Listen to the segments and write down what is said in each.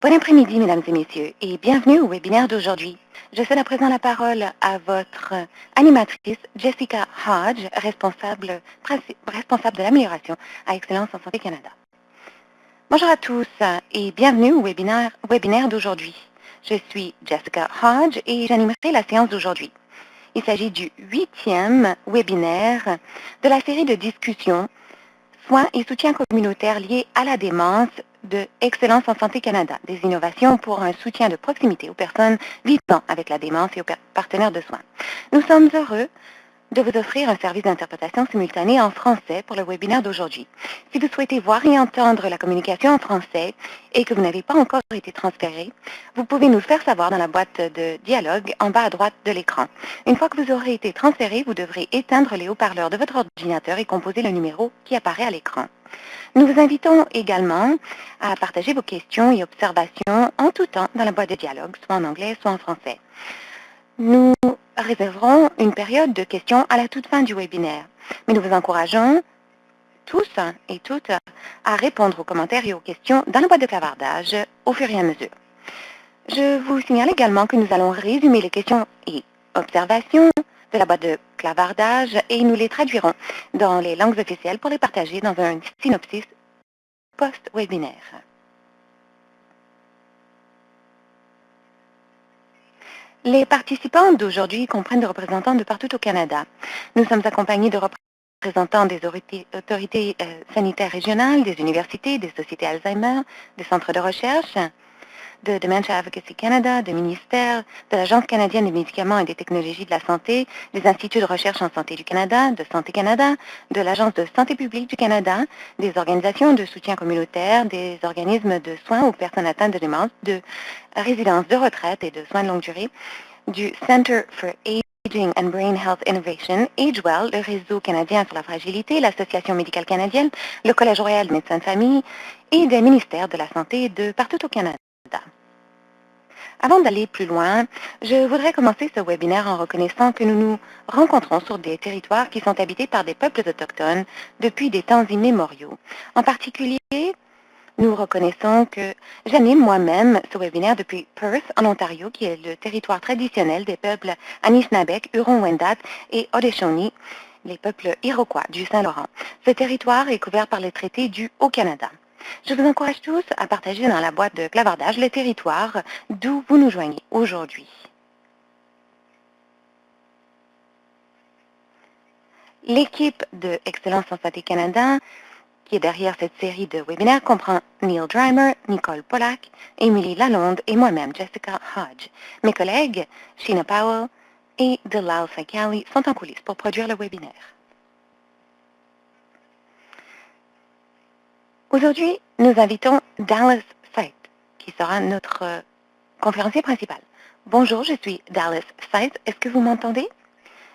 Bon après-midi, mesdames et messieurs, et bienvenue au webinaire d'aujourd'hui. Je cède à présent la parole à votre animatrice, Jessica Hodge, responsable de l'amélioration à Excellence en Santé Canada. Bonjour à tous et bienvenue au webinaire d'aujourd'hui. Je suis Jessica Hodge et j'animerai la séance d'aujourd'hui. Il s'agit du 8e webinaire de la série de discussions Soins et soutien communautaire liés à la démence de Excellence en Santé Canada, des innovations pour un soutien de proximité aux personnes vivant avec la démence et aux partenaires de soins. Nous sommes heureux de vous offrir un service d'interprétation simultanée en français pour le webinaire d'aujourd'hui. Si vous souhaitez voir et entendre la communication en français et que vous n'avez pas encore été transféré, vous pouvez nous le faire savoir dans la boîte de dialogue en bas à droite de l'écran. Une fois que vous aurez été transféré, vous devrez éteindre les haut-parleurs de votre ordinateur et composer le numéro qui apparaît à l'écran. Nous vous invitons également à partager vos questions et observations en tout temps dans la boîte de dialogue, soit en anglais, soit en français. Nous réserverons une période de questions à la toute fin du webinaire, mais nous vous encourageons tous et toutes à répondre aux commentaires et aux questions dans la boîte de clavardage au fur et à mesure. Je vous signale également que nous allons résumer les questions et observations de la boîte de clavardage et nous les traduirons dans les langues officielles pour les partager dans un synopsis post-webinaire. Les participants d'aujourd'hui comprennent des représentants de partout au Canada. Nous sommes accompagnés de représentants des autorités sanitaires régionales, des universités, des sociétés Alzheimer, des centres de recherche, de Dementia Advocacy Canada, de ministères, de l'Agence canadienne des médicaments et des technologies de la santé, des instituts de recherche en santé du Canada, de Santé Canada, de l'Agence de santé publique du Canada, des organisations de soutien communautaire, des organismes de soins aux personnes atteintes de démence, de résidences de retraite et de soins de longue durée, du Center for Aging and Brain Health Innovation, AgeWell, le Réseau canadien sur la fragilité, l'Association médicale canadienne, le Collège royal de médecins de famille et des ministères de la Santé de partout au Canada. Avant d'aller plus loin, je voudrais commencer ce webinaire en reconnaissant que nous nous rencontrons sur des territoires qui sont habités par des peuples autochtones depuis des temps immémoriaux. En particulier, nous reconnaissons que j'anime moi-même ce webinaire depuis Perth, en Ontario, qui est le territoire traditionnel des peuples Anishinaabeg, Huron-Wendat et Haudenosaunee, les peuples Iroquois du Saint-Laurent. Ce territoire est couvert par les traités du Haut-Canada. Je vous encourage tous à partager dans la boîte de clavardage le territoire d'où vous nous joignez aujourd'hui. L'équipe de Excellence en Santé Canada, qui est derrière cette série de webinaires, comprend Neil Dreimer, Nicole Pollack, Emily Lalonde et moi-même, Jessica Hodge. Mes collègues, Sheena Powell et Delal Sakali, sont en coulisses pour produire le webinaire. Aujourd'hui, nous invitons Dallas Seith, qui sera notre conférencier principal. Bonjour, je suis Dallas Seith. Est-ce que vous m'entendez?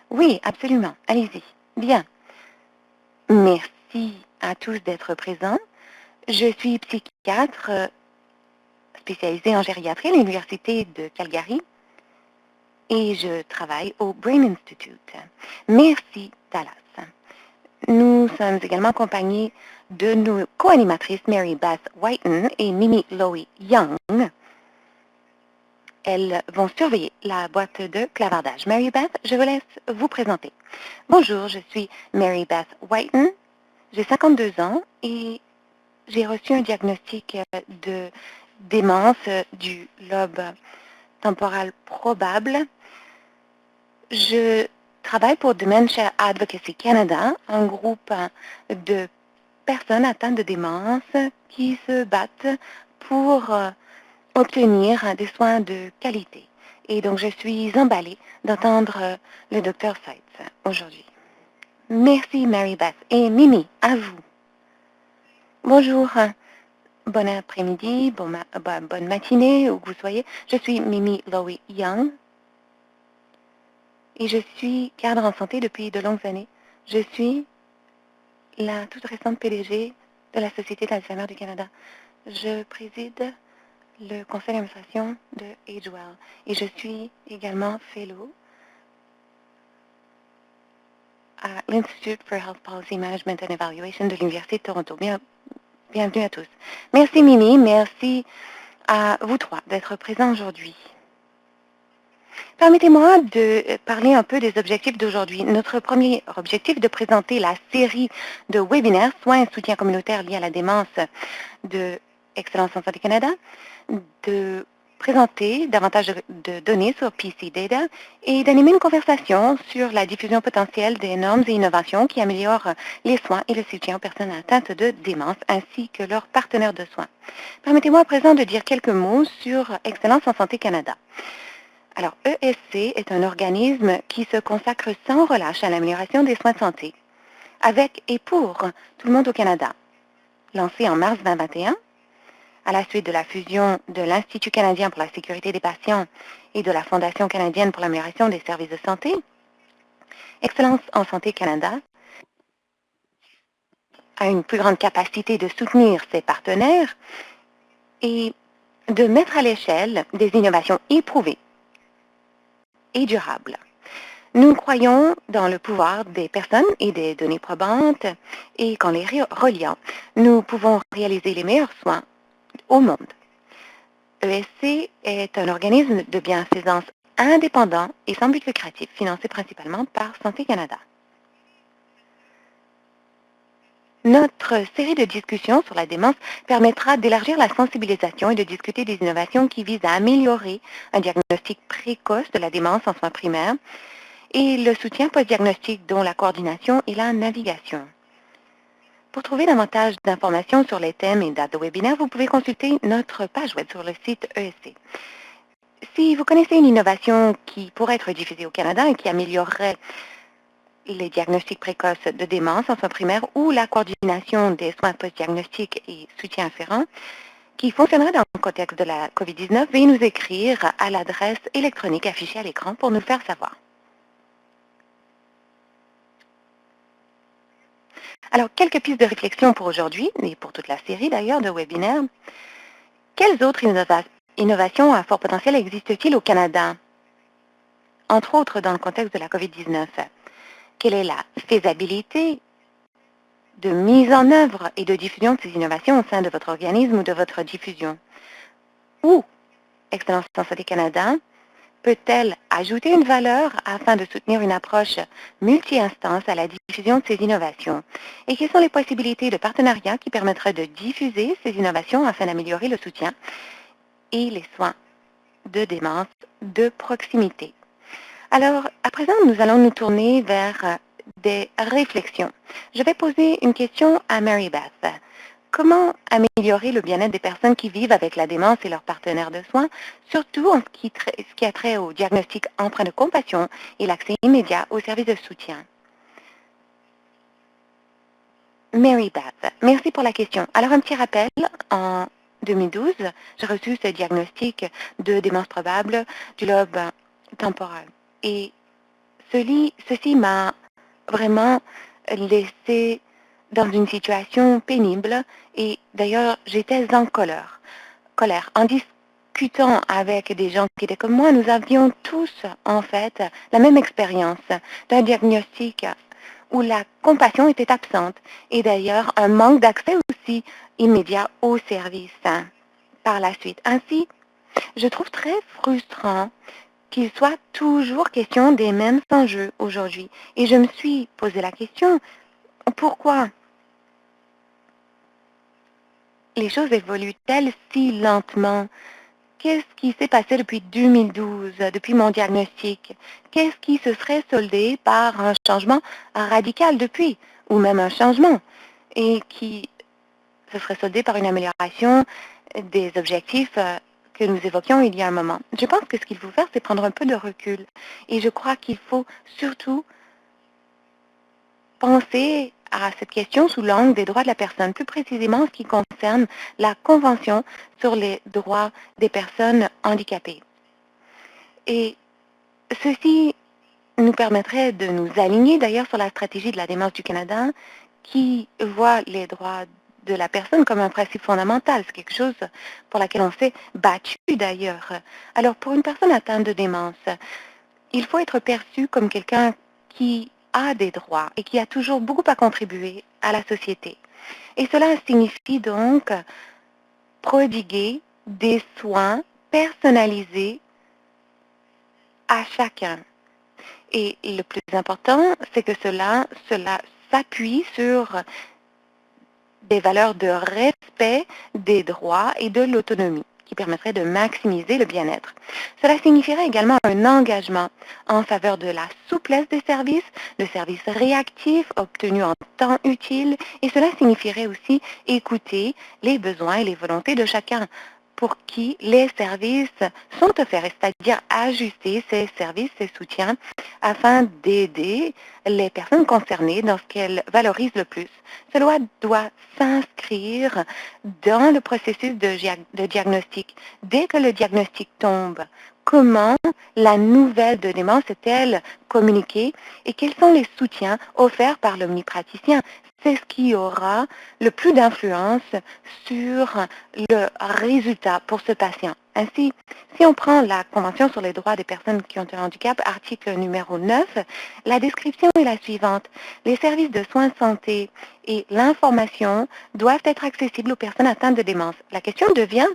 Oui, absolument. Allez-y. Bien. Merci à tous d'être présents. Je suis psychiatre spécialisée en gériatrie à l'Université de Calgary et je travaille au Brain Institute. Merci, Dallas. Nous sommes également accompagnés de nos co-animatrices Mary Beth Whiten et Mimi Lowy Young. Elles vont surveiller la boîte de clavardage. Mary Beth, je vous laisse vous présenter. Bonjour, je suis Mary Beth Whiten. J'ai 52 ans et j'ai reçu un diagnostic de démence du lobe temporal probable. Je travaille pour Dementia Advocacy Canada, un groupe de personnes atteintes de démence qui se battent pour obtenir des soins de qualité. Et donc, je suis emballée d'entendre le Dr. Seitz aujourd'hui. Merci, Mary Beth. Et Mimi, à vous. Bonjour, bon après-midi, bonne matinée, où que vous soyez. Je suis Mimi Lowy Young et je suis cadre en santé depuis de longues années. Je suis la toute récente PDG de la Société d'Alzheimer du Canada. Je préside le conseil d'administration de AgeWell et je suis également fellow à l'Institute for Health Policy Management and Evaluation de l'Université de Toronto. Bienvenue à tous. Merci Mimi, merci à vous trois d'être présents aujourd'hui. Permettez-moi de parler un peu des objectifs d'aujourd'hui. Notre premier objectif est de présenter la série de webinaires Soins et soutien communautaire liés à la démence de Excellence en Santé Canada, de présenter davantage de données sur PC Data et d'animer une conversation sur la diffusion potentielle des normes et innovations qui améliorent les soins et le soutien aux personnes atteintes de démence ainsi que leurs partenaires de soins. Permettez-moi à présent de dire quelques mots sur Excellence en Santé Canada. Alors, ESC est un organisme qui se consacre sans relâche à l'amélioration des soins de santé, avec et pour tout le monde au Canada. Lancé en mars 2021, à la suite de la fusion de l'Institut canadien pour la sécurité des patients et de la Fondation canadienne pour l'amélioration des services de santé, Excellence en Santé Canada a une plus grande capacité de soutenir ses partenaires et de mettre à l'échelle des innovations éprouvées et durables. Nous croyons dans le pouvoir des personnes et des données probantes et qu'en les reliant, nous pouvons réaliser les meilleurs soins au monde. ESC est un organisme de bienfaisance indépendant et sans but lucratif, financé principalement par Santé Canada. Notre série de discussions sur la démence permettra d'élargir la sensibilisation et de discuter des innovations qui visent à améliorer un diagnostic précoce de la démence en soins primaires et le soutien post-diagnostic dont la coordination et la navigation. Pour trouver davantage d'informations sur les thèmes et dates de webinaire, vous pouvez consulter notre page web sur le site ESC. Si vous connaissez une innovation qui pourrait être diffusée au Canada et qui améliorerait les diagnostics précoces de démence en soins primaires ou la coordination des soins post-diagnostiques et soutien afférent, qui fonctionnerait dans le contexte de la COVID-19, veuillez nous écrire à l'adresse électronique affichée à l'écran pour nous faire savoir. Alors, quelques pistes de réflexion pour aujourd'hui, et pour toute la série d'ailleurs de webinaires. Quelles autres innovations à fort potentiel existent-ils au Canada, entre autres dans le contexte de la COVID-19? Quelle est la faisabilité de mise en œuvre et de diffusion de ces innovations au sein de votre organisme ou de votre diffusion? Où Excellence en Santé Canada peut-elle ajouter une valeur afin de soutenir une approche multi-instance à la diffusion de ces innovations? Et quelles sont les possibilités de partenariat qui permettraient de diffuser ces innovations afin d'améliorer le soutien et les soins de démence de proximité? Alors, à présent, nous allons nous tourner vers des réflexions. Je vais poser une question à Mary Beth. Comment améliorer le bien-être des personnes qui vivent avec la démence et leurs partenaires de soins, surtout en ce qui a trait au diagnostic empreint de compassion et l'accès immédiat aux services de soutien? Mary Beth, merci pour la question. Alors, un petit rappel, en 2012, j'ai reçu ce diagnostic de démence probable du lobe temporal. Et ceci m'a vraiment laissé dans une situation pénible et d'ailleurs, j'étais en colère. En discutant avec des gens qui étaient comme moi, nous avions tous, en fait, la même expérience d'un diagnostic où la compassion était absente et d'ailleurs un manque d'accès aussi immédiat aux services par la suite. Ainsi, je trouve très frustrant qu'il soit toujours question des mêmes enjeux aujourd'hui. Et je me suis posé la question, pourquoi les choses évoluent-elles si lentement? Qu'est-ce qui s'est passé depuis 2012, depuis mon diagnostic? Qu'est-ce qui se serait soldé par un changement radical depuis, ou même un changement, et qui se serait soldé par une amélioration des objectifs que nous évoquions il y a un moment? Je pense que ce qu'il faut faire, c'est prendre un peu de recul. Et je crois qu'il faut surtout penser à cette question sous l'angle des droits de la personne, plus précisément en ce qui concerne la Convention sur les droits des personnes handicapées. Et ceci nous permettrait de nous aligner d'ailleurs sur la stratégie de la démence du Canada qui voit les droits de la personne comme un principe fondamental. C'est quelque chose pour laquelle on s'est battu d'ailleurs. Alors pour une personne atteinte de démence, il faut être perçu comme quelqu'un qui a des droits et qui a toujours beaucoup à contribuer à la société. Et cela signifie donc prodiguer des soins personnalisés à chacun. Et le plus important, c'est que cela s'appuie sur des valeurs de respect des droits et de l'autonomie qui permettraient de maximiser le bien-être. Cela signifierait également un engagement en faveur de la souplesse des services, de services réactifs obtenus en temps utile, et cela signifierait aussi écouter les besoins et les volontés de chacun pour qui les services sont offerts, c'est-à-dire ajuster ces services, ces soutiens, afin d'aider les personnes concernées dans ce qu'elles valorisent le plus. Cela doit s'inscrire dans le processus de diagnostic. Dès que le diagnostic tombe, comment la nouvelle de démence est-elle communiquée et quels sont les soutiens offerts par l'omnipraticien? C'est ce qui aura le plus d'influence sur le résultat pour ce patient. Ainsi, si on prend la Convention sur les droits des personnes qui ont un handicap, article numéro 9, la description est la suivante. Les services de soins de santé et l'information doivent être accessibles aux personnes atteintes de démence. La question devient,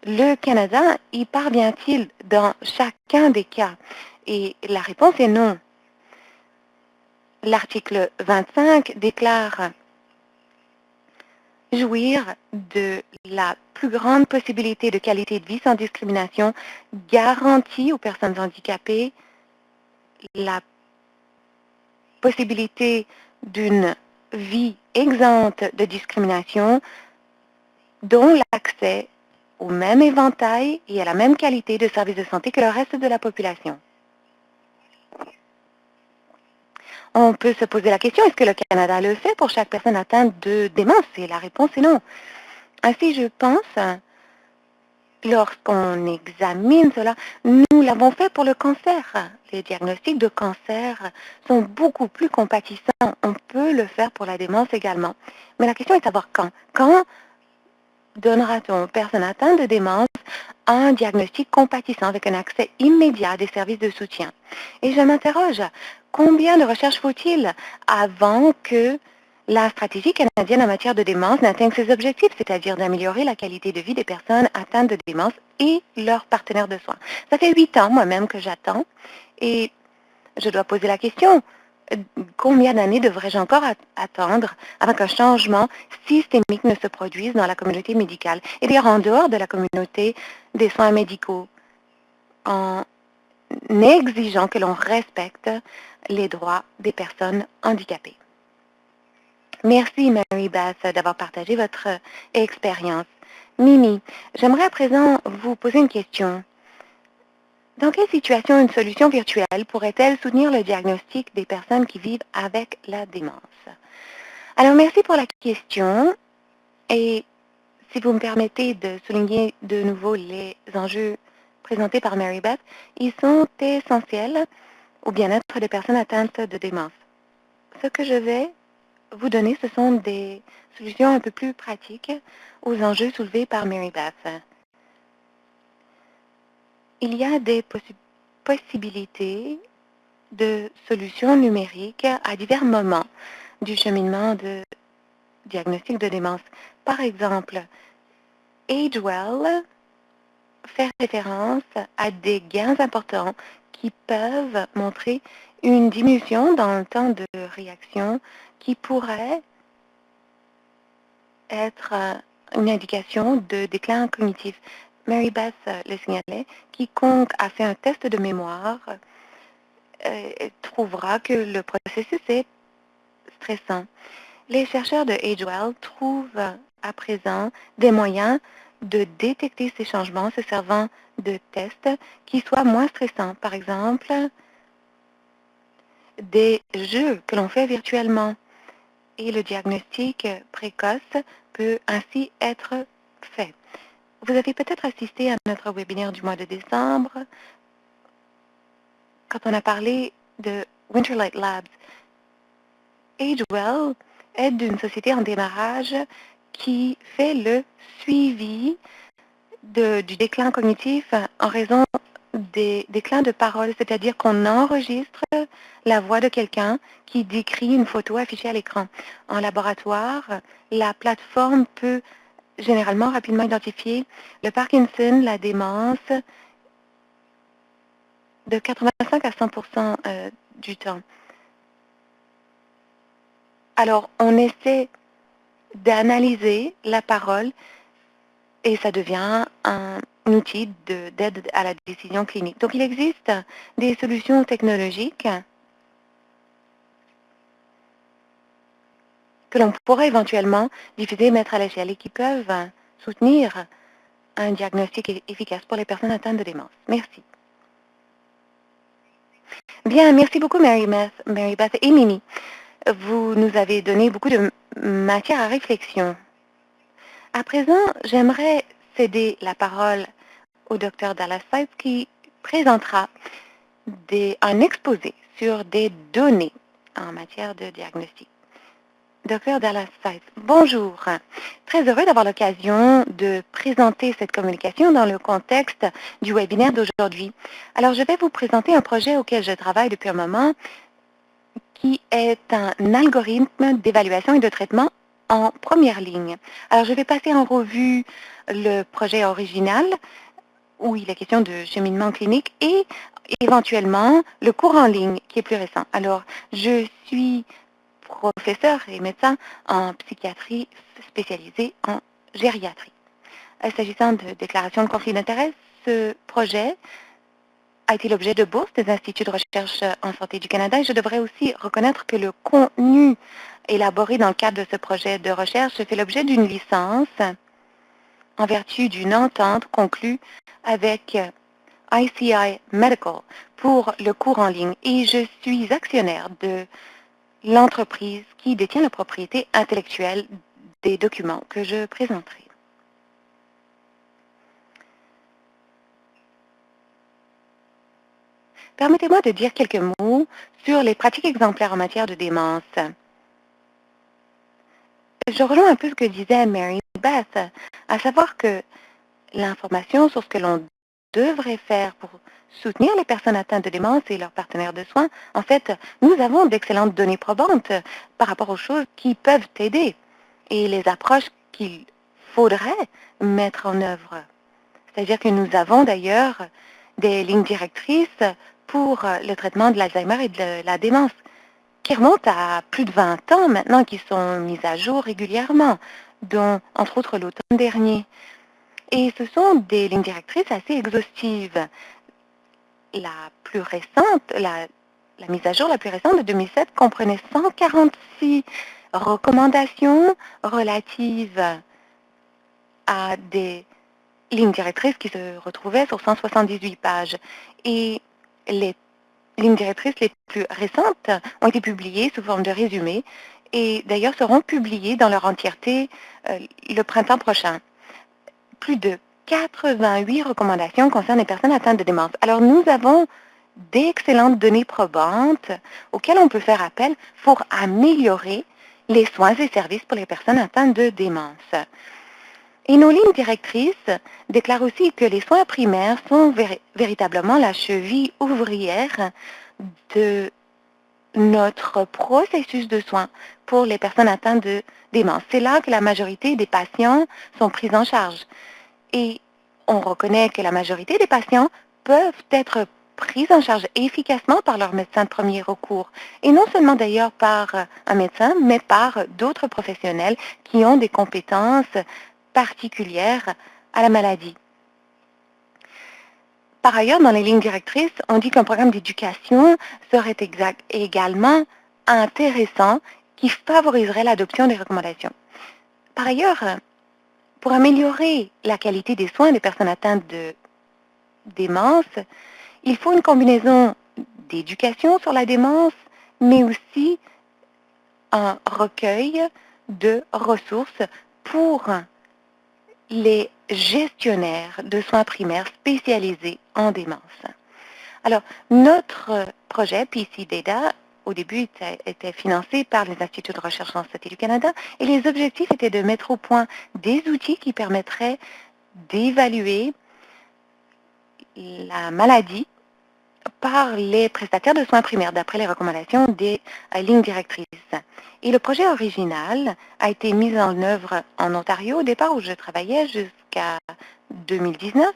le Canada y parvient-il dans chacun des cas? Et la réponse est non. L'article 25 déclare jouir de la plus grande possibilité de qualité de vie sans discrimination, garantit aux personnes handicapées la possibilité d'une vie exempte de discrimination, dont l'accès au même éventail et à la même qualité de services de santé que le reste de la population. On peut se poser la question, est-ce que le Canada le fait pour chaque personne atteinte de démence? Et la réponse est non. Ainsi, je pense, lorsqu'on examine cela, nous l'avons fait pour le cancer. Les diagnostics de cancer sont beaucoup plus compatissants. On peut le faire pour la démence également. Mais la question est de savoir quand. Quand donnera-t-on aux personnes atteintes de démence un diagnostic compatissant avec un accès immédiat à des services de soutien? Et je m'interroge, combien de recherches faut-il avant que la stratégie canadienne en matière de démence n'atteigne ses objectifs, c'est-à-dire d'améliorer la qualité de vie des personnes atteintes de démence et leurs partenaires de soins? Ça fait 8 ans moi-même que j'attends et je dois poser la question, combien d'années devrais-je encore attendre avant qu'un changement systémique ne se produise dans la communauté médicale et d'ailleurs en dehors de la communauté des soins médicaux, en exigeant que l'on respecte les droits des personnes handicapées? Merci, Mary Beth, d'avoir partagé votre expérience. Mimi, j'aimerais à présent vous poser une question. Dans quelle situation une solution virtuelle pourrait-elle soutenir le diagnostic des personnes qui vivent avec la démence? Alors, merci pour la question. Et si vous me permettez de souligner de nouveau les enjeux présentés par Mary Beth, ils sont essentiels au bien-être des personnes atteintes de démence. Ce que je vais vous donner, ce sont des solutions un peu plus pratiques aux enjeux soulevés par Mary Beth. Il y a des possibilités de solutions numériques à divers moments du cheminement de diagnostic de démence. Par exemple, AgeWell fait référence à des gains importants qui peuvent montrer une diminution dans le temps de réaction qui pourrait être une indication de déclin cognitif. Mary Beth le signalait, quiconque a fait un test de mémoire trouvera que le processus est stressant. Les chercheurs de AgeWell trouvent à présent des moyens de détecter ces changements en se servant de tests qui soient moins stressants. Par exemple, des jeux que l'on fait virtuellement. Et le diagnostic précoce peut ainsi être fait. Vous avez peut-être assisté à notre webinaire du mois de décembre quand on a parlé de Winterlight Labs. AgeWell est d'une société en démarrage qui fait le suivi du déclin cognitif en raison des déclins de parole, c'est-à-dire qu'on enregistre la voix de quelqu'un qui décrit une photo affichée à l'écran. En laboratoire, la plateforme peut généralement rapidement identifier le Parkinson, la démence, de 85 à 100% du temps. Alors, on essaie d'analyser la parole et ça devient un outil d'aide à la décision clinique. Donc, il existe des solutions technologiques que l'on pourrait éventuellement diffuser et mettre à l'échelle et qui peuvent soutenir un diagnostic efficace pour les personnes atteintes de démence. Merci. Bien, merci beaucoup Mary Beth et Mimi. Vous nous avez donné beaucoup de matière à réflexion. À présent, j'aimerais céder la parole au Dr Dallas Seitz qui présentera un exposé sur des données en matière de diagnostic. Dr Dallas Seitz, bonjour. Très heureux d'avoir l'occasion de présenter cette communication dans le contexte du webinaire d'aujourd'hui. Alors, je vais vous présenter un projet auquel je travaille depuis un moment qui est un algorithme d'évaluation et de traitement en première ligne. Alors, je vais passer en revue le projet original où il est question de cheminement clinique et éventuellement le cours en ligne qui est plus récent. Alors, je suis professeur et médecin en psychiatrie spécialisé en gériatrie. S'agissant de déclaration de conflit d'intérêt, ce projet a été l'objet de bourses des instituts de recherche en santé du Canada et je devrais aussi reconnaître que le contenu élaboré dans le cadre de ce projet de recherche fait l'objet d'une licence en vertu d'une entente conclue avec ICI Medical pour le cours en ligne et je suis actionnaire de l'entreprise qui détient la propriété intellectuelle des documents que je présenterai. Permettez-moi de dire quelques mots sur les pratiques exemplaires en matière de démence. Je rejoins un peu ce que disait Mary Beth, à savoir que l'information sur ce que l'on devrait faire pour soutenir les personnes atteintes de démence et leurs partenaires de soins, en fait, nous avons d'excellentes données probantes par rapport aux choses qui peuvent aider et les approches qu'il faudrait mettre en œuvre. C'est-à-dire que nous avons d'ailleurs des lignes directrices pour le traitement de l'Alzheimer et de la démence qui remontent à plus de 20 ans maintenant, qui sont mises à jour régulièrement, dont entre autres l'automne dernier. Et ce sont des lignes directrices assez exhaustives. La plus récente, la mise à jour la plus récente de 2007 comprenait 146 recommandations relatives à des lignes directrices qui se retrouvaient sur 178 pages. Et les lignes directrices les plus récentes ont été publiées sous forme de résumé et d'ailleurs seront publiées dans leur entièreté le printemps prochain. Plus de 88 recommandations concernent les personnes atteintes de démence. Alors, nous avons d'excellentes données probantes auxquelles on peut faire appel pour améliorer les soins et services pour les personnes atteintes de démence. Et nos lignes directrices déclarent aussi que les soins primaires sont véritablement la cheville ouvrière de notre processus de soins pour les personnes atteintes de démence. C'est là que la majorité des patients sont pris en charge. Et on reconnaît que la majorité des patients peuvent être pris en charge efficacement par leur médecin de premier recours. Et non seulement d'ailleurs par un médecin, mais par d'autres professionnels qui ont des compétences particulières à la maladie. Par ailleurs, dans les lignes directrices, on dit qu'un programme d'éducation serait également intéressant qui favoriserait l'adoption des recommandations. Par ailleurs, pour améliorer la qualité des soins des personnes atteintes de démence, il faut une combinaison d'éducation sur la démence, mais aussi un recueil de ressources pour les gestionnaires de soins primaires spécialisés en démence. Alors, notre projet PC Data, au début, était financé par les instituts de recherche en santé du Canada et les objectifs étaient de mettre au point des outils qui permettraient d'évaluer la maladie par les prestataires de soins primaires d'après les recommandations des lignes directrices. Et le projet original a été mis en œuvre en Ontario au départ où je travaillais jusqu'à 2019,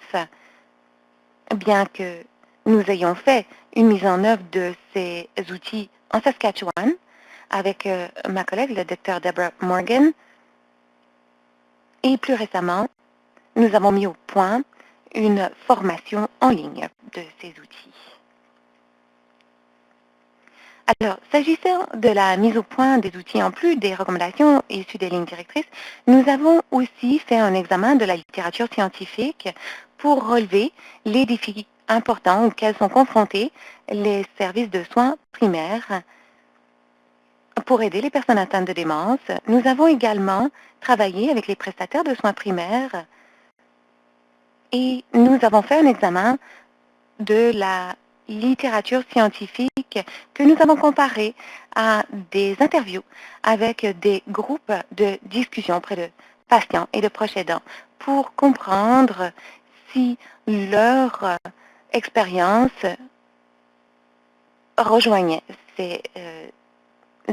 bien que nous ayons fait une mise en œuvre de ces outils en Saskatchewan avec ma collègue, le Dr. Deborah Morgan. Et plus récemment, nous avons mis au point une formation en ligne de ces outils. Alors, s'agissant de la mise au point des outils en plus des recommandations issues des lignes directrices, nous avons aussi fait un examen de la littérature scientifique pour relever les défis importants auxquels sont confrontés les services de soins primaires pour aider les personnes atteintes de démence. Nous avons également travaillé avec les prestataires de soins primaires et nous avons fait un examen de la littérature scientifique que nous avons comparé à des interviews avec des groupes de discussion auprès de patients et de proches aidants pour comprendre si leur expérience rejoignait ces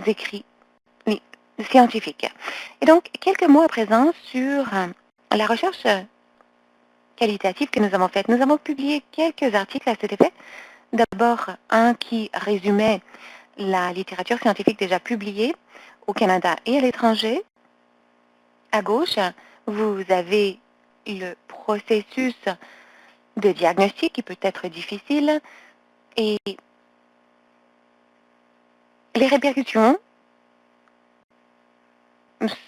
écrits scientifiques. Et donc, quelques mots à présent sur la recherche qualitative que nous avons faite. Nous avons publié quelques articles à cet effet. D'abord, un qui résumait la littérature scientifique déjà publiée au Canada et à l'étranger. À gauche, vous avez le processus de diagnostic qui peut être difficile et les répercussions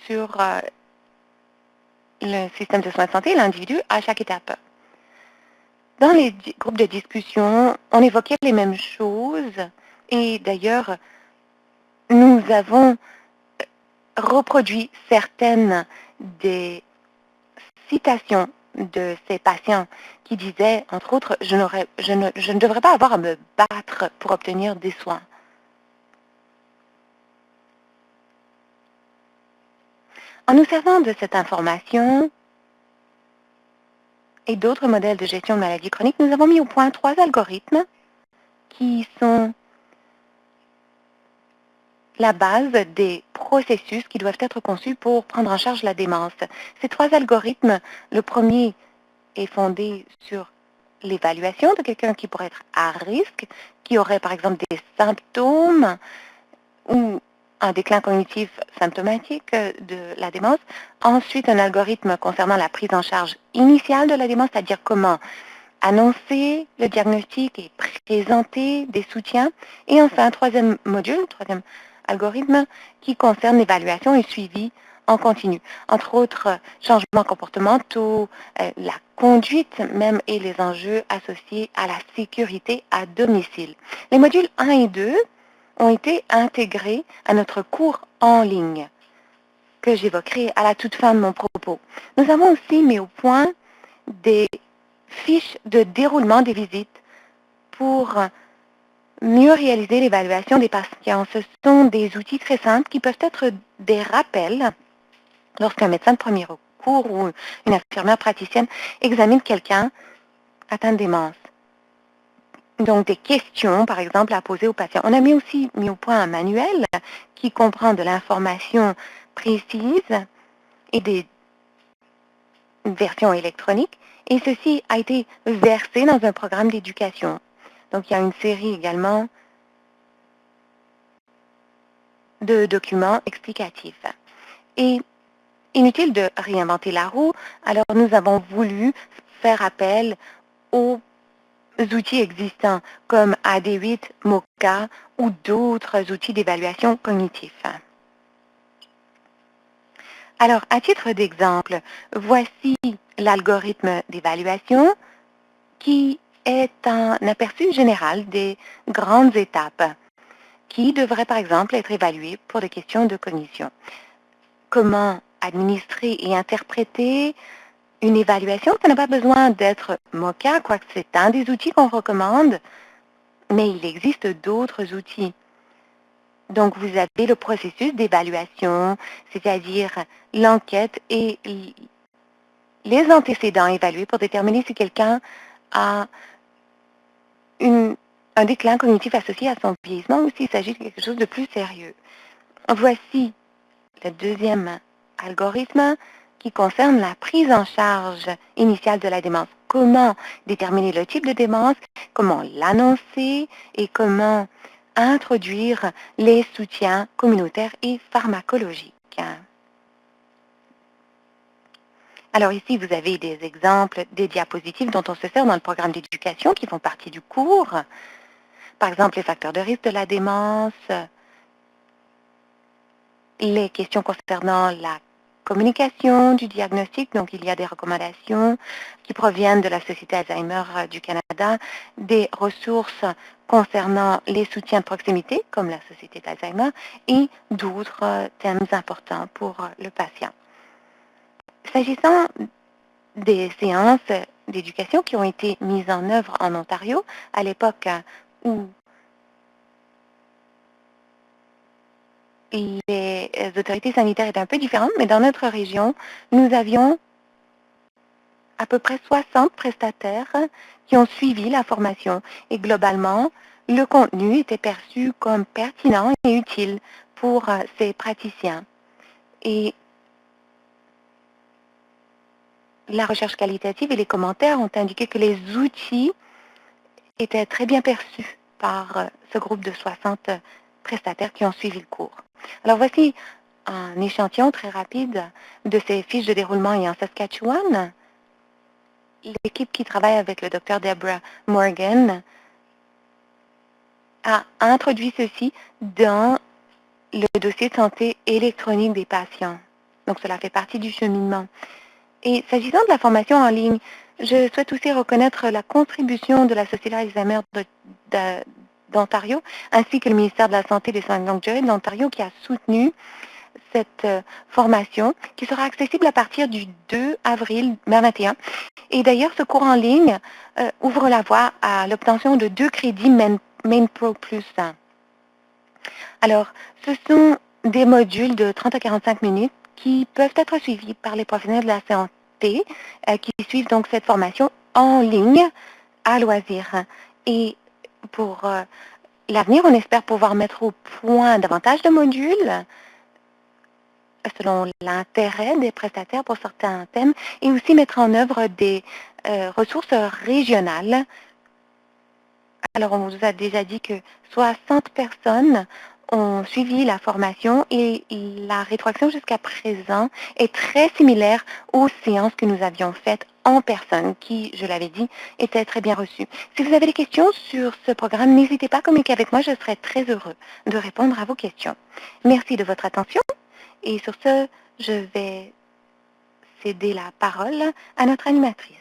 sur le système de soins de santé et l'individu à chaque étape. Dans les groupes de discussion, on évoquait les mêmes choses et d'ailleurs, nous avons reproduit certaines des citations de ces patients qui disaient, entre autres, je ne devrais pas avoir à me battre pour obtenir des soins. En nous servant de cette information et d'autres modèles de gestion de maladies chroniques, nous avons mis au point 3 algorithmes qui sont la base des processus qui doivent être conçus pour prendre en charge la démence. Ces 3 algorithmes, le premier est fondé sur l'évaluation de quelqu'un qui pourrait être à risque, qui aurait par exemple des symptômes ou un déclin cognitif symptomatique de la démence. Ensuite, un algorithme concernant la prise en charge initiale de la démence, c'est-à-dire comment annoncer le diagnostic et présenter des soutiens. Et enfin, un troisième module, troisième algorithme qui concerne l'évaluation et suivi en continu. Entre autres, changements comportementaux, la conduite même et les enjeux associés à la sécurité à domicile. Les modules 1 et 2 ont été intégrés à notre cours en ligne que j'évoquerai à la toute fin de mon propos. Nous avons aussi mis au point des fiches de déroulement des visites pour mieux réaliser l'évaluation des patients. Ce sont des outils très simples qui peuvent être des rappels lorsqu'un médecin de premier recours ou une infirmière praticienne examine quelqu'un atteint de démence. Donc, des questions, par exemple, à poser aux patients. On a aussi mis au point un manuel qui comprend de l'information précise et des versions électroniques. Et ceci a été versé dans un programme d'éducation. Donc, il y a une série également de documents explicatifs. Et inutile de réinventer la roue, alors nous avons voulu faire appel aux outils existants comme AD8, MOCA ou d'autres outils d'évaluation cognitive. Alors, à titre d'exemple, voici l'algorithme d'évaluation qui est un aperçu général des grandes étapes qui devraient, par exemple, être évaluées pour des questions de cognition. Comment administrer et interpréter une évaluation? Ça n'a pas besoin d'être MOCA, quoique c'est un des outils qu'on recommande, mais il existe d'autres outils. Donc, vous avez le processus d'évaluation, c'est-à-dire l'enquête et les antécédents évalués pour déterminer si quelqu'un a une un déclin cognitif associé à son vieillissement ou s'il s'agit de quelque chose de plus sérieux. Voici le deuxième algorithme qui concerne la prise en charge initiale de la démence. Comment déterminer le type de démence, comment l'annoncer et comment introduire les soutiens communautaires et pharmacologiques. Alors ici, vous avez des exemples, des diapositives dont on se sert dans le programme d'éducation qui font partie du cours. Par exemple, les facteurs de risque de la démence, les questions concernant la communication du diagnostic. Donc, il y a des recommandations qui proviennent de la Société Alzheimer du Canada, des ressources concernant les soutiens de proximité, comme la Société d'Alzheimer, et d'autres thèmes importants pour le patient. S'agissant des séances d'éducation qui ont été mises en œuvre en Ontario à l'époque où les autorités sanitaires étaient un peu différentes, mais dans notre région, nous avions à peu près 60 prestataires qui ont suivi la formation et globalement, le contenu était perçu comme pertinent et utile pour ces praticiens. Et la recherche qualitative et les commentaires ont indiqué que les outils étaient très bien perçus par ce groupe de 60 prestataires qui ont suivi le cours. Alors voici un échantillon très rapide de ces fiches de déroulement et en Saskatchewan. L'équipe qui travaille avec le Dr Deborah Morgan a introduit ceci dans le dossier de santé électronique des patients. Donc, cela fait partie du cheminement. Et s'agissant de la formation en ligne, je souhaite aussi reconnaître la contribution de la Société Alzheimer d'Ontario, ainsi que le ministère de la Santé et des Soins de longue durée de l'Ontario qui a soutenu cette formation qui sera accessible à partir du 2 avril 2021. Et d'ailleurs, ce cours en ligne ouvre la voie à l'obtention de 2 crédits Main Pro Plus. Alors, ce sont des modules de 30 à 45 minutes qui peuvent être suivis par les professionnels de la santé qui suivent donc cette formation en ligne à loisir. Et pour l'avenir, on espère pouvoir mettre au point davantage de modules selon l'intérêt des prestataires pour certains thèmes et aussi mettre en œuvre des ressources régionales. Alors, on vous a déjà dit que 60 personnes ont suivi la formation et la rétroaction jusqu'à présent est très similaire aux séances que nous avions faites en personne, qui, je l'avais dit, étaient très bien reçues. Si vous avez des questions sur ce programme, n'hésitez pas à communiquer avec moi, je serai très heureux de répondre à vos questions. Merci de votre attention et sur ce, je vais céder la parole à notre animatrice.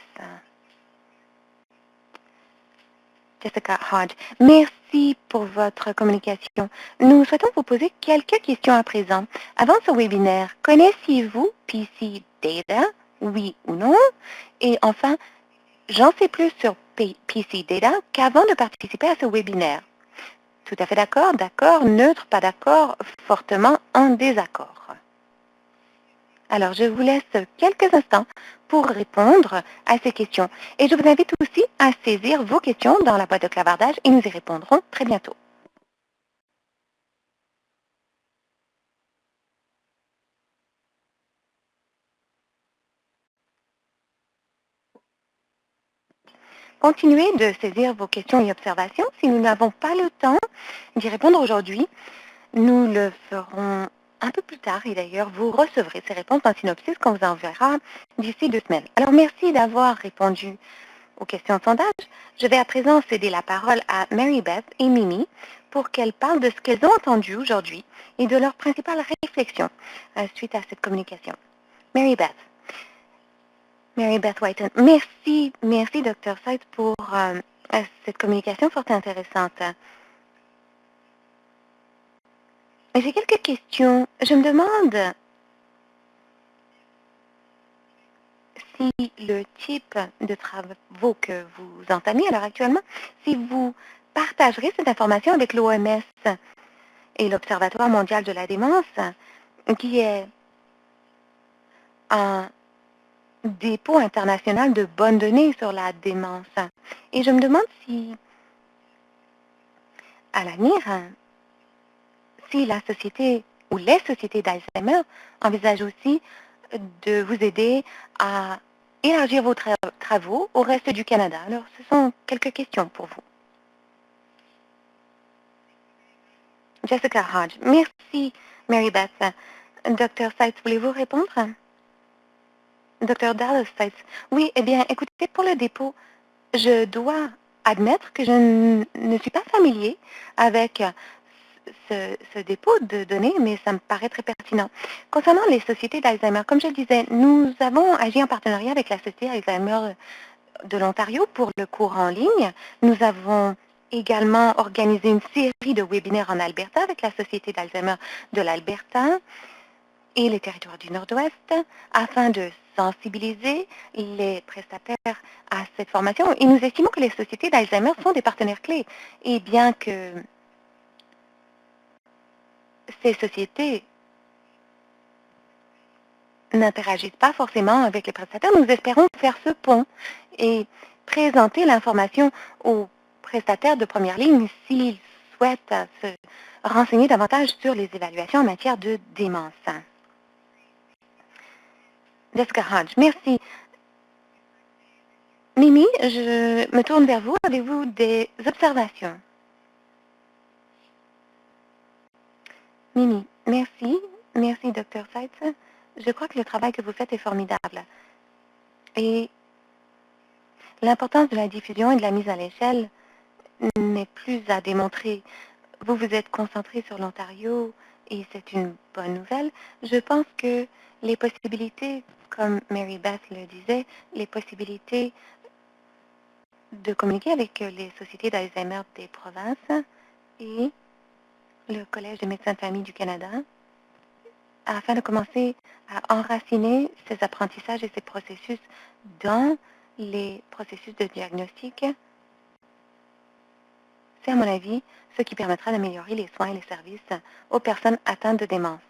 Jessica Hodge, merci pour votre communication. Nous souhaitons vous poser quelques questions à présent. Avant ce webinaire, connaissiez-vous PC Data, oui ou non? Et enfin, j'en sais plus sur PC Data qu'avant de participer à ce webinaire. Tout à fait d'accord, d'accord, neutre, pas d'accord, fortement en désaccord. Alors, je vous laisse quelques instants pour répondre à ces questions. Et je vous invite aussi à saisir vos questions dans la boîte de clavardage et nous y répondrons très bientôt. Continuez de saisir vos questions et observations. Si nous n'avons pas le temps d'y répondre aujourd'hui, nous le ferons un peu plus tard et d'ailleurs, vous recevrez ces réponses dans Synopsis qu'on vous enverra d'ici 2 semaines. Alors, merci d'avoir répondu aux questions de sondage. Je vais à présent céder la parole à Mary Beth et Mimi pour qu'elles parlent de ce qu'elles ont entendu aujourd'hui et de leurs principales réflexions suite à cette communication. Mary Beth. Mary Beth Whiten. Merci, merci Dr. Seitz pour cette communication fort intéressante. J'ai quelques questions. Je me demande si le type de travaux que vous entamez alors actuellement, si vous partagerez cette information avec l'OMS et l'Observatoire mondial de la démence, qui est un dépôt international de bonnes données sur la démence. Et je me demande si à l'avenir, si la société ou les sociétés d'Alzheimer envisagent aussi de vous aider à élargir vos travaux au reste du Canada. Alors, ce sont quelques questions pour vous. Jessica Hodge. Merci, Mary Beth. Dr. Seitz, voulez-vous répondre? Dr. Dallas Seitz. Oui, eh bien, écoutez, pour le dépôt, je dois admettre que je ne suis pas familier avec ce dépôt de données, mais ça me paraît très pertinent. Concernant les sociétés d'Alzheimer, comme je le disais, nous avons agi en partenariat avec la Société Alzheimer de l'Ontario pour le cours en ligne. Nous avons également organisé une série de webinaires en Alberta avec la Société d'Alzheimer de l'Alberta et les territoires du Nord-Ouest afin de sensibiliser les prestataires à cette formation. Et nous estimons que les sociétés d'Alzheimer sont des partenaires clés. Et bien que ces sociétés n'interagissent pas forcément avec les prestataires, nous espérons faire ce pont et présenter l'information aux prestataires de première ligne s'ils souhaitent se renseigner davantage sur les évaluations en matière de démence. Jessica Hodge, merci. Mimi, je me tourne vers vous. Avez-vous des observations? Mimi, merci. Merci, Dr. Seitz. Je crois que le travail que vous faites est formidable. Et l'importance de la diffusion et de la mise à l'échelle n'est plus à démontrer. Vous vous êtes concentré sur l'Ontario et c'est une bonne nouvelle. Je pense que les possibilités, comme Mary Beth le disait, les possibilités de communiquer avec les sociétés d'Alzheimer des provinces et le Collège des médecins de famille du Canada afin de commencer à enraciner ces apprentissages et ces processus dans les processus de diagnostic. C'est, à mon avis, ce qui permettra d'améliorer les soins et les services aux personnes atteintes de démence.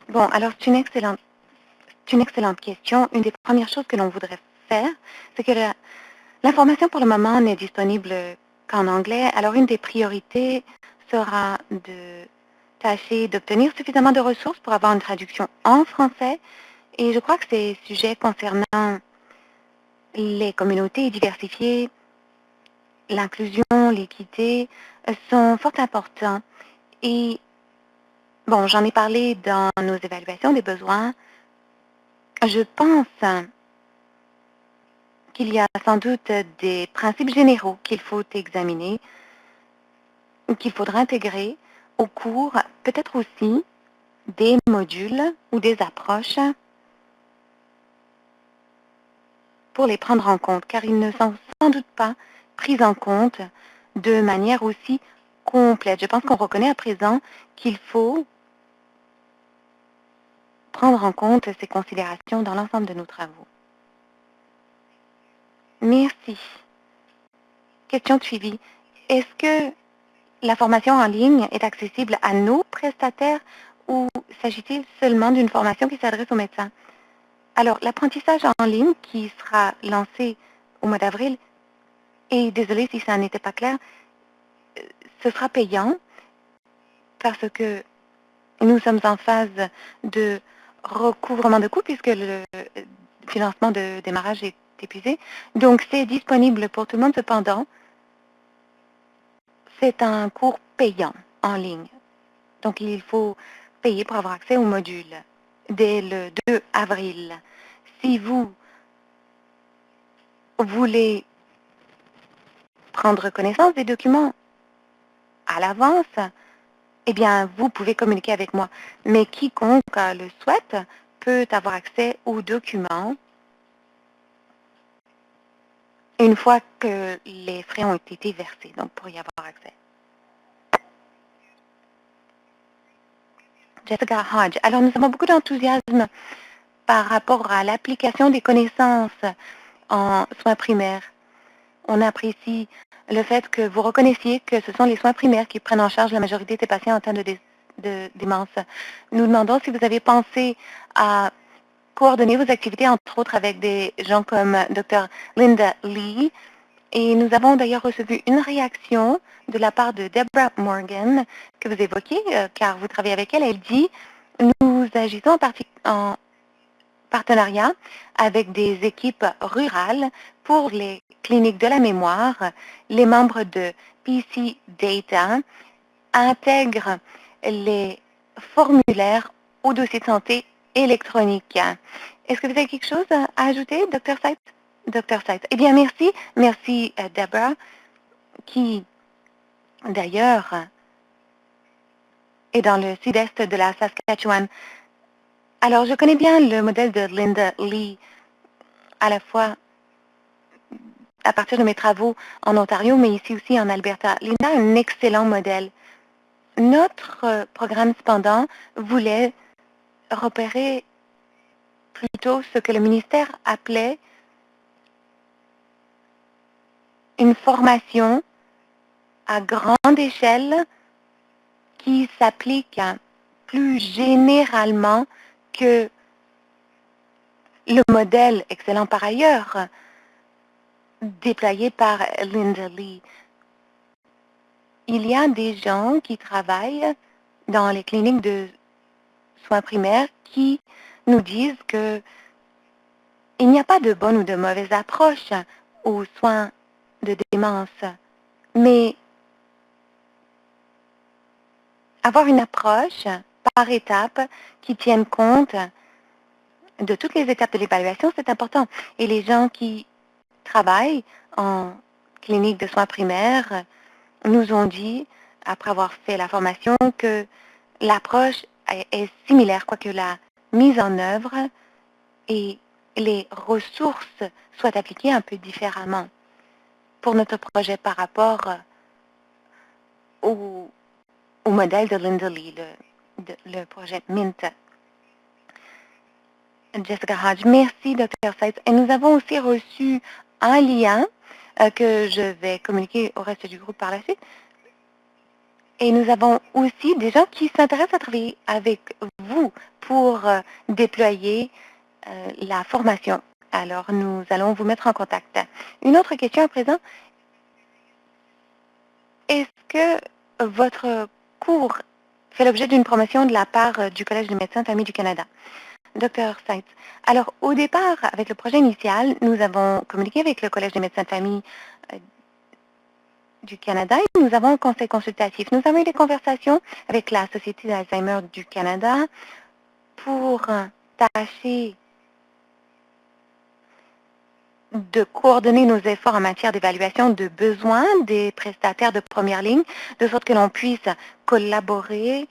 Bon, alors c'est une excellente question. Une des premières choses que l'on voudrait faire, c'est que l'information pour le moment n'est disponible qu'en anglais. Alors une des priorités sera de tâcher d'obtenir suffisamment de ressources pour avoir une traduction en français. Et je crois que ces sujets concernant les communautés diversifiées, l'inclusion, l'équité sont fort importants. Et bon, j'en ai parlé dans nos évaluations des besoins. Je pense qu'il y a sans doute des principes généraux qu'il faut examiner, qu'il faudra intégrer au cours, peut-être aussi des modules ou des approches pour les prendre en compte, car ils ne sont sans doute pas pris en compte de manière aussi complète. Je pense qu'on reconnaît à présent qu'il faut prendre en compte ces considérations dans l'ensemble de nos travaux. Merci. Question de suivi. Est-ce que la formation en ligne est accessible à nos prestataires ou s'agit-il seulement d'une formation qui s'adresse aux médecins? Alors, l'apprentissage en ligne qui sera lancé au mois d'avril, et désolé si ça n'était pas clair, ce sera payant parce que nous sommes en phase de recouvrement de coûts puisque le financement de démarrage est épuisé. Donc, c'est disponible pour tout le monde. Cependant, c'est un cours payant en ligne. Donc, il faut payer pour avoir accès au module dès le 2 avril. Si vous voulez prendre connaissance des documents à l'avance, eh bien, vous pouvez communiquer avec moi. Mais quiconque le souhaite peut avoir accès aux documents une fois que les frais ont été versés, donc pour y avoir accès. Jessica Hodge. Alors, nous avons beaucoup d'enthousiasme par rapport à l'application des connaissances en soins primaires. On apprécie le fait que vous reconnaissiez que ce sont les soins primaires qui prennent en charge la majorité des patients atteints de démence. Nous demandons si vous avez pensé à coordonner vos activités, entre autres avec des gens comme Dr. Linda Lee, Et nous avons d'ailleurs reçu une réaction de la part de Deborah Morgan que vous évoquez, car vous travaillez avec elle. Elle dit, nous agissons en partenariat avec des équipes rurales pour les cliniques de la mémoire. Les membres de PC Data intègrent les formulaires au dossier de santé électronique. Est-ce que vous avez quelque chose à ajouter, Dr. Seitz? Dr. Seitz. Eh bien, merci. Merci, Deborah, qui, d'ailleurs, est dans le sud-est de la Saskatchewan. Alors, je connais bien le modèle de Linda Lee, à la fois à partir de mes travaux en Ontario, mais ici aussi en Alberta. Linda a un excellent modèle. Notre programme, cependant, voulait repérer plutôt ce que le ministère appelait une formation à grande échelle qui s'applique plus généralement que le modèle, excellent par ailleurs, déployé par Linda Lee. Il y a des gens qui travaillent dans les cliniques de soins primaires qui nous disent qu'il n'y a pas de bonne ou de mauvaise approche aux soins de démence, mais avoir une approche par étape qui tienne compte de toutes les étapes de l'évaluation, c'est important. Et les gens qui travaillent en clinique de soins primaires nous ont dit, après avoir fait la formation, que l'approche est similaire, quoique la mise en œuvre et les ressources soient appliquées un peu différemment pour notre projet par rapport au modèle de Linda Lee, le projet MINT. Jessica Hodge, merci, Dr. Seitz. Et nous avons aussi reçu un lien que je vais communiquer au reste du groupe par la suite. Et nous avons aussi des gens qui s'intéressent à travailler avec vous pour déployer la formation. Alors, nous allons vous mettre en contact. Une autre question à présent. Est-ce que votre cours fait l'objet d'une promotion de la part du Collège des médecins de famille du Canada? Dr. Seitz. Alors, au départ, avec le projet initial, nous avons communiqué avec le Collège des médecins de famille du Canada et nous avons un conseil consultatif. Nous avons eu des conversations avec la Société d'Alzheimer du Canada pour tâcher de coordonner nos efforts en matière d'évaluation de besoins des prestataires de première ligne, de sorte que l'on puisse collaborer,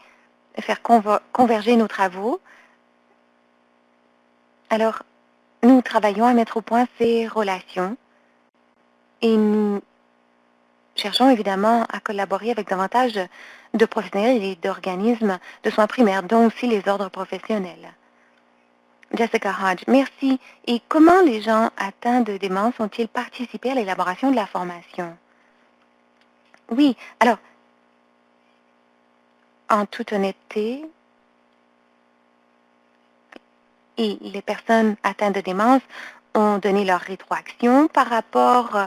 faire converger nos travaux. Alors, nous travaillons à mettre au point ces relations et nous cherchons évidemment à collaborer avec davantage de professionnels et d'organismes de soins primaires, dont aussi les ordres professionnels. Jessica Hodge, merci. Et comment les gens atteints de démence ont-ils participé à l'élaboration de la formation? Oui, alors, en toute honnêteté, les personnes atteintes de démence ont donné leur rétroaction par rapport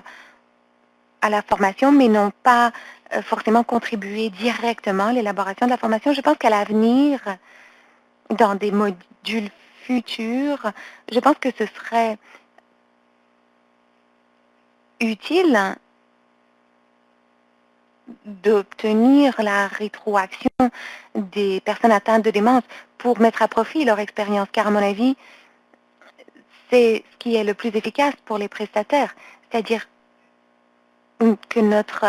à la formation, mais n'ont pas forcément contribué directement à l'élaboration de la formation. Je pense qu'à l'avenir, dans des modules futurs, je pense que ce serait utile d'obtenir la rétroaction des personnes atteintes de démence pour mettre à profit leur expérience, car à mon avis, c'est ce qui est le plus efficace pour les prestataires, c'est-à-dire que notre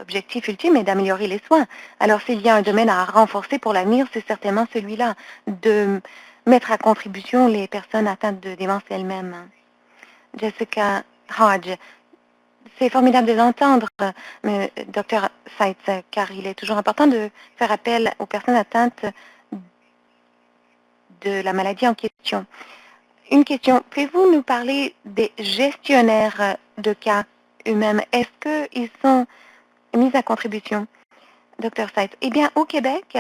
objectif ultime est d'améliorer les soins. Alors, s'il y a un domaine à renforcer pour l'avenir, c'est certainement celui-là, de mettre à contribution les personnes atteintes de démence elles-mêmes. Jessica Hodge, c'est formidable de l'entendre, Dr. Seitz, car il est toujours important de faire appel aux personnes atteintes de la maladie en question. Une question, pouvez-vous nous parler des gestionnaires de cas eux-mêmes? Est-ce qu'ils sont mis à contribution, Dr. Seitz? Eh bien, au Québec,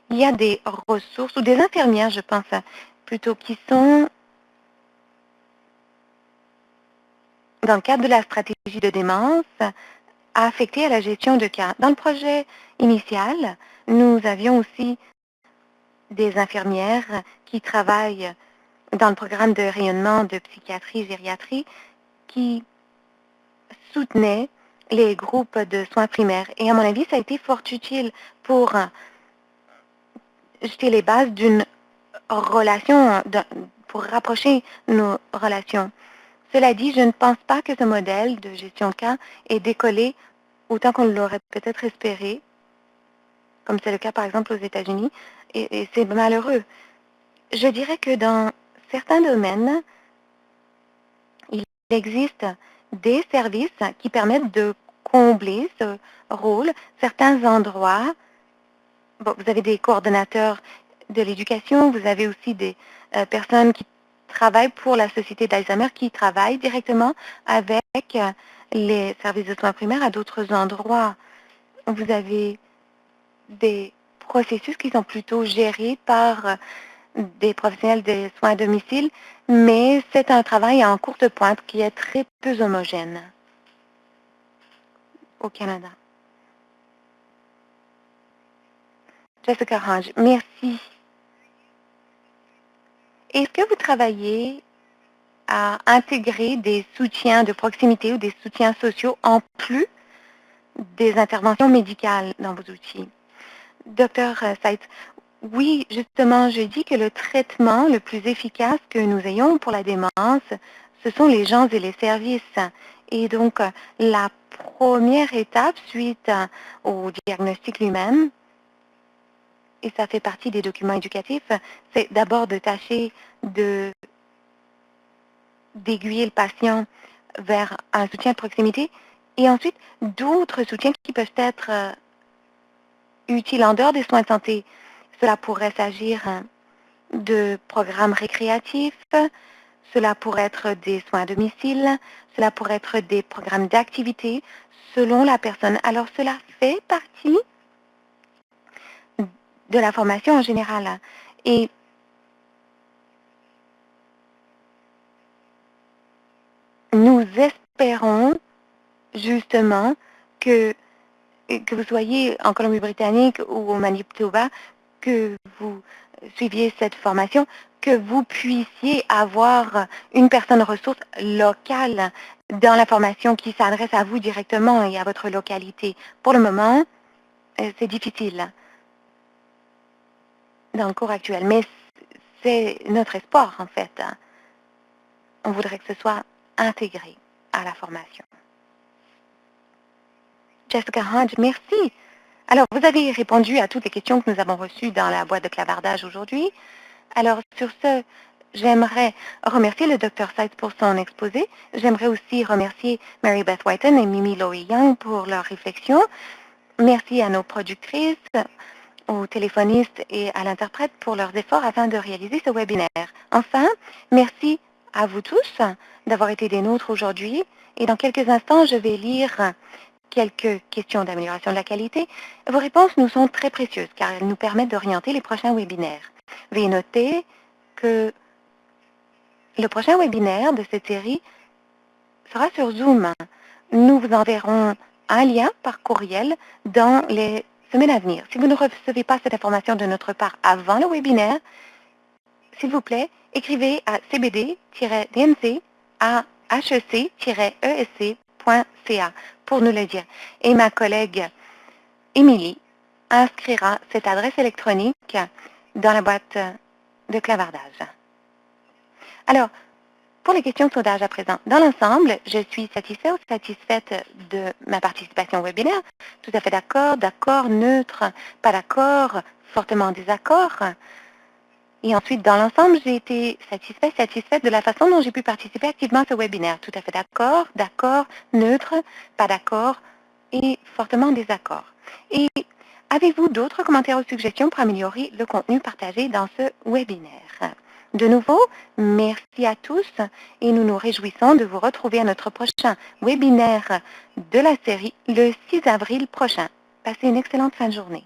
il y a des ressources, ou des infirmières, je pense, plutôt, qui sont dans le cadre de la stratégie de démence, affectée à la gestion de cas. Dans le projet initial, nous avions aussi des infirmières qui travaillent dans le programme de rayonnement de psychiatrie-gériatrie qui soutenaient les groupes de soins primaires. Et à mon avis, ça a été fort utile pour jeter les bases d'une relation, pour rapprocher nos relations. Cela dit, je ne pense pas que ce modèle de gestion de cas est décollé autant qu'on l'aurait peut-être espéré, comme c'est le cas par exemple aux États-Unis, et c'est malheureux. Je dirais que dans certains domaines, il existe des services qui permettent de combler ce rôle. Certains endroits, bon, vous avez des coordonnateurs de l'éducation, vous avez aussi des personnes qui travaillent pour la Société d'Alzheimer, qui travaillent directement avec les services de soins primaires à d'autres endroits. Vous avez des processus qui sont plutôt gérés par des professionnels des soins à domicile, mais c'est un travail en courte pointe qui est très peu homogène au Canada. Jessica Hodge, merci. Est-ce que vous travaillez à intégrer des soutiens de proximité ou des soutiens sociaux en plus des interventions médicales dans vos outils? Docteur Seitz, oui, justement, je dis que le traitement le plus efficace que nous ayons pour la démence, ce sont les gens et les services. Et donc, la première étape suite au diagnostic lui-même, et ça fait partie des documents éducatifs, c'est d'abord de tâcher d'aiguiller le patient vers un soutien de proximité et ensuite d'autres soutiens qui peuvent être utiles en dehors des soins de santé. Cela pourrait s'agir de programmes récréatifs, cela pourrait être des soins à domicile, cela pourrait être des programmes d'activité selon la personne. Alors cela fait partie de la formation en général. Et nous espérons justement que vous soyez en Colombie-Britannique ou au Manitoba, que vous suiviez cette formation, que vous puissiez avoir une personne ressource locale dans la formation qui s'adresse à vous directement et à votre localité. Pour le moment, c'est difficile dans le cours actuel, mais c'est notre espoir en fait. On voudrait que ce soit intégré à la formation. Jessica Hodge, merci. Alors, vous avez répondu à toutes les questions que nous avons reçues dans la boîte de clavardage aujourd'hui. Alors, sur ce, j'aimerais remercier le Dr. Seitz pour son exposé. J'aimerais aussi remercier Mary Beth Whiten et Mimi Lowy Young pour leur réflexion. Merci à nos productrices, aux téléphonistes et à l'interprète pour leurs efforts afin de réaliser ce webinaire. Enfin, merci à vous tous d'avoir été des nôtres aujourd'hui. Et dans quelques instants, je vais lire quelques questions d'amélioration de la qualité. Vos réponses nous sont très précieuses car elles nous permettent d'orienter les prochains webinaires. Veuillez noter que le prochain webinaire de cette série sera sur Zoom. Nous vous enverrons un lien par courriel dans les semaines à venir. Si vous ne recevez pas cette information de notre part avant le webinaire, s'il vous plaît, écrivez à cbd-dnc à hec-esc.ca pour nous le dire. Et ma collègue Émilie inscrira cette adresse électronique dans la boîte de clavardage. Alors, pour les questions de sondage à présent, dans l'ensemble, je suis satisfait ou satisfaite de ma participation au webinaire. Tout à fait d'accord, d'accord, neutre, pas d'accord, fortement en désaccord. Et ensuite, dans l'ensemble, j'ai été satisfaite de la façon dont j'ai pu participer activement à ce webinaire. Tout à fait d'accord, d'accord, neutre, pas d'accord et fortement en désaccord. Et avez-vous d'autres commentaires ou suggestions pour améliorer le contenu partagé dans ce webinaire? De nouveau, merci à tous et nous nous réjouissons de vous retrouver à notre prochain webinaire de la série le 6 avril prochain. Passez une excellente fin de journée.